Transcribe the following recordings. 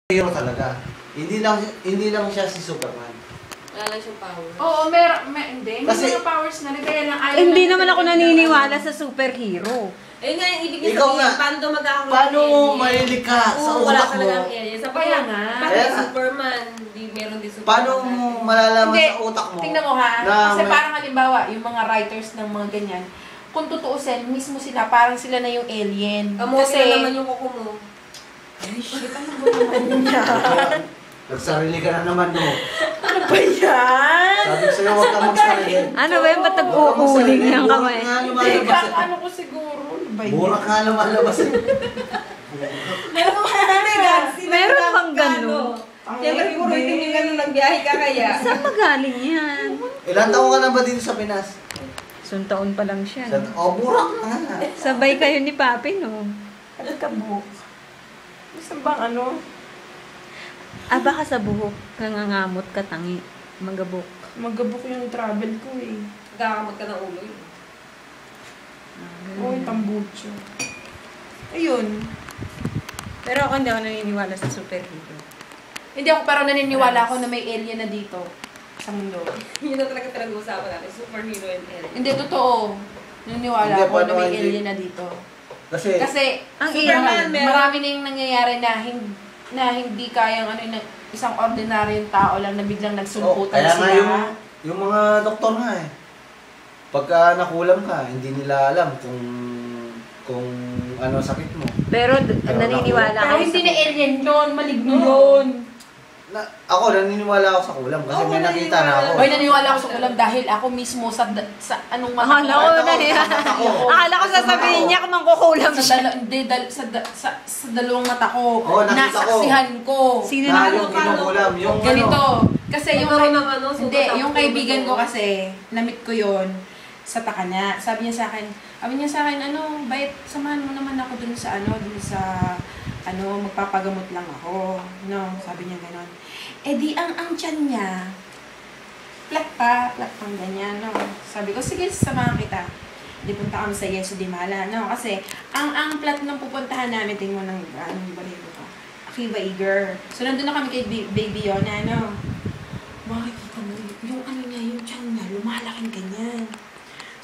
Hero talaga. Hindi lang siya si Superman. Wala lang siyang power. Oo, hindi. May mga powers na rin. Kaya lang ayaw hindi naman ako naniniwala sa superhero. Ayun nga yung ibig niya Ikaw sabihin, nga. paano daw magkakaroon Paano mahilig ka sa wala utak mo? talagang alien. Sa Kaya nga. Kaya Superman, meron din Superman. Paano mo malalaman Hindi. sa utak mo? Tingnan mo ha. Na Kasi may- parang halimbawa, yung mga writers ng mga ganyan, kung tutuusin, mismo sila, parang sila na yung alien. Kamuha Kasi, sila naman yung kuko mo. ay shit, ano ba naman yan? Nagsarili ka na naman mo. Ano ba yan? Sabi ko sa'yo, huwag ka magsarili. Ano ba yung ba't nag-uuling ng kamay? Burak nga Hindi, lumalabas. ano ko siguro. Ano ba yun? Burak nga lumalabas. Meron bang gano'n? Siyempre, puro itin yung gano'n nagbiyahe ka kaya. Saan magaling yan? Ilan taon ka na ba dito sa Pinas? Suntaon pa lang siya. No? Burak na nga. Sabay kayo ni Papi, no? Alikabok. Gusto bang ano? Baka sa buhok, nangangamot ka tangi. Magabok. Magabok yung travel ko eh. Nagkakamot ka ng ulo yun. Uy, tambucho. Ayun. Pero ako hindi ako naniniwala sa superhero. Hindi ako, pero naniniwala ako na may alien na dito sa mundo. Yun na talaga pinag-uusapan natin, superhero and alien. Hindi, totoo. Naniniwala Hindi, ako paano na may hindi? alien na dito. Kasi, Ang Superman, meron. marami nang nangyayari na hindi kayang isang ordinaryong tao lang na biglang nagsulputan kaya nga sila. yung mga doktor nga eh. Pagka nakulam ka, hindi nila alam kung ano sakit mo. Pero naniniwala Pero ako hindi sa... na alien yun, maligno yun. Ako, naniniwala ako sa kulam kasi Oo, may nakita na ako. Hoy, naniniwala ako sa kulam dahil ako mismo sa anong mata Akala ko na Akala ko sasabihin niya kung mangkukulam sa siya. sa dalawang mata ko, Oo, nakita ko. nasaksihan ko. Sino Na na yung kinukulam, yung Ganito. ano. Kasi yung Meron ng ano, hindi, sugat yung ako, kaibigan ko ano. kasi, namit ko yon sa Takana. Sabi niya sa akin, bayit, samahan mo naman ako dun sa magpapagamot lang ako. No, sabi niya ganon. Eh di, ang tiyan niya, flat pang ganyan, no. Sabi ko, sige, samahan kita. Di punta kami sa Yeso di Mala, no. Kasi, ang flat ng pupuntahan namin, tingin mo ng, balito ko, Akiva Eager. So, nandun na kami kay Baby Yona, no. Makikita mo, yung niya, yung tiyan niya, lumalaking ganyan.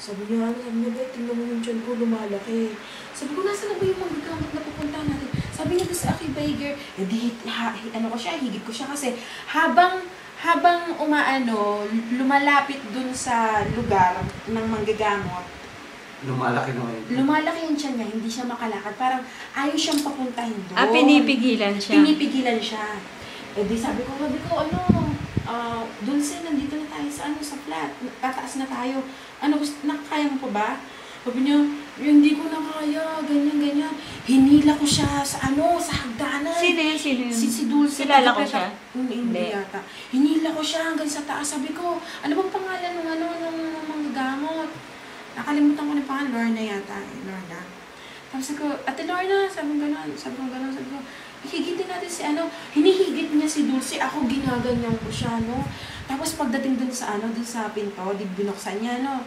Sabi niya, ba't tingnan mo yung tiyan ko, lumalaki. Sabi ko, nasa na ba yung magagamot na pupuntahan natin? Sabi niya doon sa Akiva Eager, higit ko siya kasi habang lumalapit dun sa lugar ng manggagamot, Lumalaki naman. lumalaki yung tiyan niya, hindi siya makalakad. Parang ayaw siyang papuntahin doon. Pinipigilan siya. Pinipigilan siya. Eh di sabi ko, Dulce, nandito na tayo sa flat. Tataas na tayo. Nakakaya mo pa ba? Sabi niya, hindi ko na kaya, ganyan. Hinila ko siya sa hagdanan. Sino yun? Si Dulce. Kilala ko siya? Hindi yata. Hinila ko siya hanggang sa taas. Sabi ko, ano bang pangalan ng mga gamot? Nakalimutan ko na pangalan. Lorna yata. Lorna. Tapos ko, Ate Lorna, sabi ko gano'n. Higitin natin hinihigit niya si Dulce. Ako, ginaganyan ko siya, no? Tapos pagdating dun sa pinto, binuksan niya, no?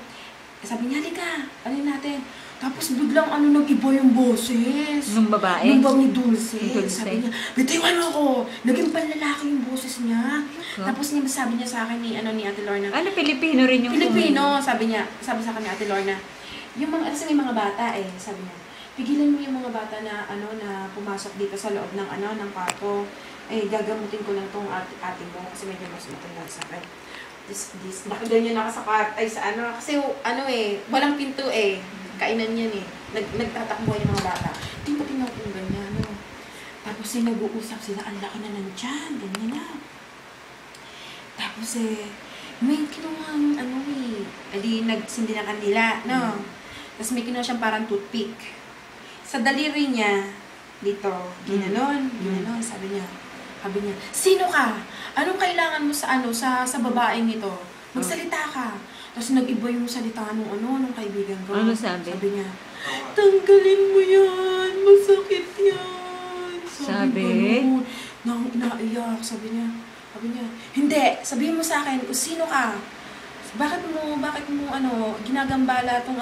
Sabi niya, halika, natin. Tapos biglang nag-iba yung boses. Nung babae? Nung bang ni Dulce. Dulce. Sabi niya, bitiwan mo ako. Naging panlalaki yung boses niya. Huh? Tapos sabi niya sa akin ni Ate Lorna. Pilipino rin yung Pilipino, sabi sa akin ni Ate Lorna. Yung kasi may mga bata sabi niya. Pigilan mo yung mga bata na na pumasok dito sa loob ng kwarto. Gagamutin ko lang tong ate mo kasi medyo mas matanda sa akin. This nakaganyan nakasakat kasi walang pinto kainan yan nagtatakbo yung mga bata. Tingnan ko yung ganyan tapos nag-uusap sila, ang laki na ng tiyan, ganyan na. Tapos may kinuha yung edi nagsindi na kanila, no? Tapos may kinuha siyang parang toothpick. Sa daliri niya, dito, ginanon, sabi niya, sino ka? Anong kailangan mo sa babaeng ito? Magsalita ka. Tapos nag-iba yung salita nung kaibigan ko. Ano sabi? Sabi niya, tanggalin mo yan, masakit yan. Sabi? Naiyak, sabi niya, hindi, sabihin mo sa akin kung sino ka. Bakit mo ginagambala tong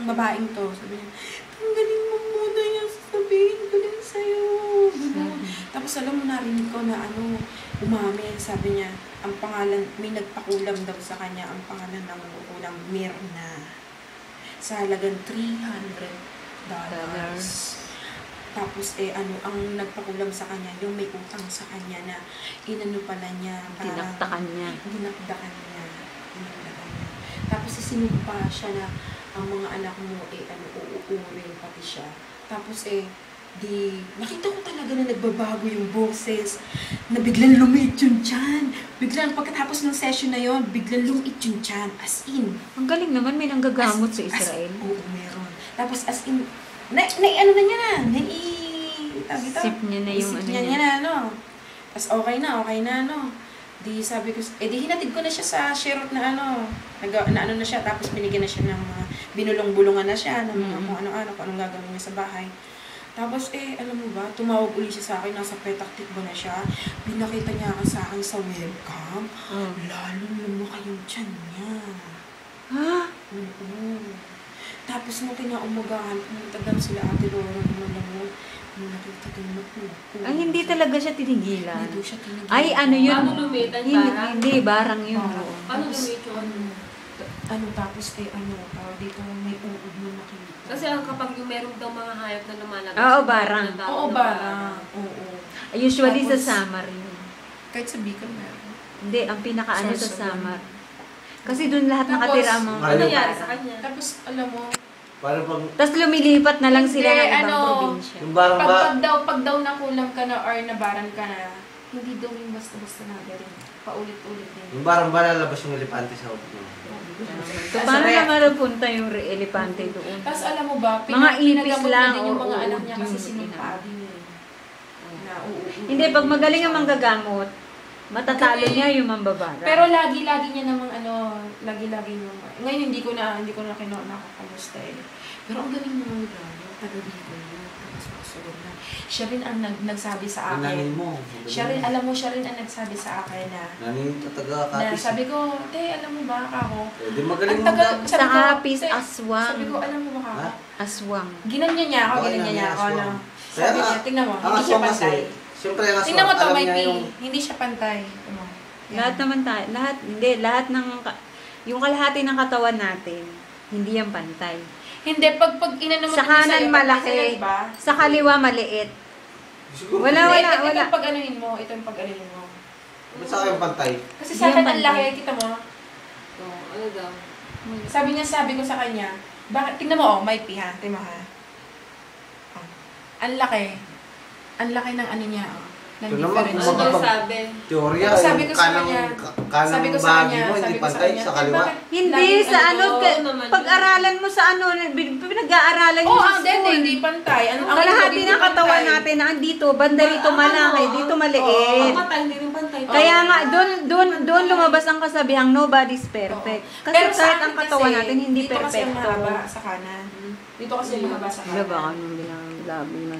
babaeng to? Sabi niya, tanggalin mo muna yan, sasabihin ko din sa'yo. Tapos alam mo, narinig ko na umamin, sabi niya, ang pangalan, may nagpakulam daw sa kanya, ang pangalan ng ulam, Mirna. Sa halagang $300. Tapos ang nagpakulam sa kanya, yung may utang sa kanya na inano pala niya, Dinaktakan niya. Dinakdakan niya. Tapos sinumpa siya na ang mga anak mo, uuurin pati siya. Tapos nakita ko talaga na nagbabago yung boses, na biglang lumiit yung tiyan. Biglang pagkatapos ng session na yon, biglang lumiit yung tiyan. As in. Ang galing naman, may nanggagamot sa Israel. Oo, meron. Tapos as in, ano na niya na, Sip niya na yung Isip niya na, Tapos okay na, Di sabi ko, di hinatid ko na siya sa Sherot na na na siya, tapos binigyan na siya ng mga, binulong-bulungan na siya, ng mga kung ano-ano, kung anong gagawin niya sa bahay. Tapos alam mo ba, tumawag uli siya sa akin, nasa petak tikbo na siya, pinakita niya ako sa akin sa webcam, lalong lumaki yung tiyan niya. Ha? Oo. Tapos nung kinaumagahan, pumunta daw sila Ate Laura, nakita ko yung naku. Ay, hindi talaga siya tinigilan. Hindi siya tinigilan. Ay, ano yun? Paano lumitan, barang? Hindi, barang yun. Barang. Paano lumit yun? Tapos dito may uod na nakita. Kasi kapag yung meron daw mga hayop na lumalabas. Oo, barang. Oo, barang. Oo. Usually Tapos, sa summer yun. Kahit sa Bicol meron. Hindi, ang pinakaano sa Source of summer. Kasi doon lahat Tapos, nakatira ang mga Ano nangyari sa kanya? Tapos, alam mo, Para pag, Tapos lumilipat na lang sila Hindi, ng ibang probinsya. yung barang ba, pag daw nakulam ka na or nabaran ka na, hindi daw yung basta-basta na galing. Paulit-ulit din. yung barang ba lalabas yung elepante sa ulo mo? So, paano naman napunta yung elepante doon? Tapos alam mo ba, Mga ipis pinagamot lang, na din yung mga oo, anak niya kasi yun, sinumpa din eh. Na Hindi, pag magaling ang manggagamot, matatalo Kasi- niya yung mambabara. Pero lagi-lagi niya namang lagi-lagi naman. Ngayon hindi ko na nakakamusta eh. Pero ang galing naman gano'n, taga-Bicol yun, taga-Sorsogon na. Siya rin ang nagsabi sa Yung nanay akin. mo. Siya rin ang nagsabi sa akin na Nanay taga Kapis. sabi ko, alam mo ba ako? Di magaling Ang mo taga, dami. Sa sabi ko, Kapis, "Te," aswang. Sabi ko, alam mo ba ako? Ha? Aswang. Ginanya niya ako, Oo, ginanya niya ako. aswang. Ano? Kaya Sabi nga, niya, tingnan mo, ang hindi siya aswang kasi, pantay. siyempre ang aswang, Tingnan mo to, alam may niya P. yung, Hindi siya pantay. Ano? Yan. Lahat naman tayo, lahat ng, yung kalahati ng katawan natin, hindi yan pantay. Hindi, pag inano mo Sa na sa'yo, kanan malaki, pantay sila, diba? sa kaliwa maliit. siguro, Wala. Ito yung pag-anuhin mo, ito yung pag-anuhin mo. ba't sa akin pantay? Kasi Hindi sa akin yan ang pantay. laki, kita mo. Oo, ano daw? Sabi ko sa kanya, bakit, tingnan mo, may P ha, tingnan mo ha. Oh. Ang laki ng ano niya, ng Ito naman, difference. Ano daw Makapag- sabi? Teorya, Tapos sabi yung ko sa kanang, kanya, kanang sabi ko sa bahagi kanya, mo, hindi sabi ko sa pantay kanya, sa "Eh, kaliwa. bakit Hindi, laging sa ano, oo naman pag-aralan mo sa ano, pinag-aaralan nyo sa school. hindi pantay. Ang Kalahati ng katawan natin na andito, banda rito malaki, dito maliit. Ang mata, hindi rin pantay. Kaya nga, doon lumabas ang kasabihang nobody's perfect. Kasi Pero sa kahit akin ang katawan kasi, natin hindi dito kasi ang perfecto. mahaba sa kanan. Dito kasi ang mahaba sa kanan. Diba, anong labi na.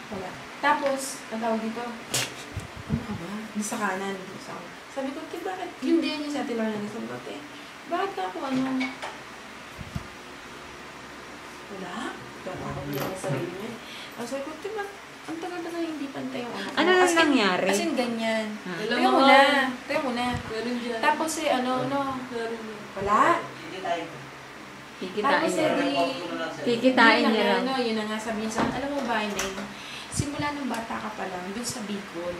Wala. Tapos, ang tawag dito, ano ka ba? Sa kanan. Sabi ko, bakit? Yun din yung sa Ate Lorna. Sabi ko, bakit ka ako ano? Wala. Ako niya sa sarili niya. Sabi ko, ang tagal-tagal hindi pantay yung ano. Ano lang nangyari? As in, ganyan. Alam Tayo mo, muna. Tayo muna. meron dyan. Tapos Meron wala. Kikitain Tapos niya. Kikitain niya lang. Yun na nga sabi niya sa akin, alam mo ba, Inay, simula nung bata ka pa lang, dun sa Bicol,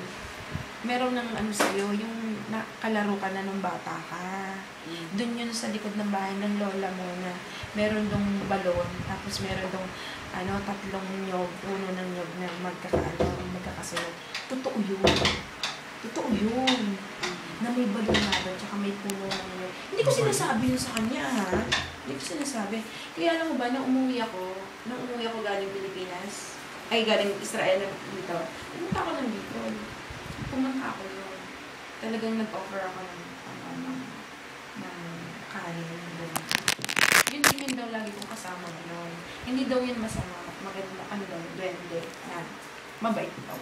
meron ng ano sa'yo, yung nakalaro ka na nung bata ka. Dun yun sa likod ng bahay ng lola mo na meron dong balon, tapos meron dong tatlong nyog, uno ng nyog na magkakasunod. Totoo yun. Totoo yun. Na may balon na doon, tsaka may puno ng nyog. Hindi ko sinasabi yun sa kanya, ha? Hindi ko sinasabi. Kaya alam mo ba, nung umuwi ako galing Pilipinas, galing Israel dito, pumunta ako ng Bicol. Pumunta ako yun. Talagang nag-offer ako ng kanin. Yun din daw lagi kong kasama noon. Hindi daw yun masama. Maganda, duwende, na mabait daw.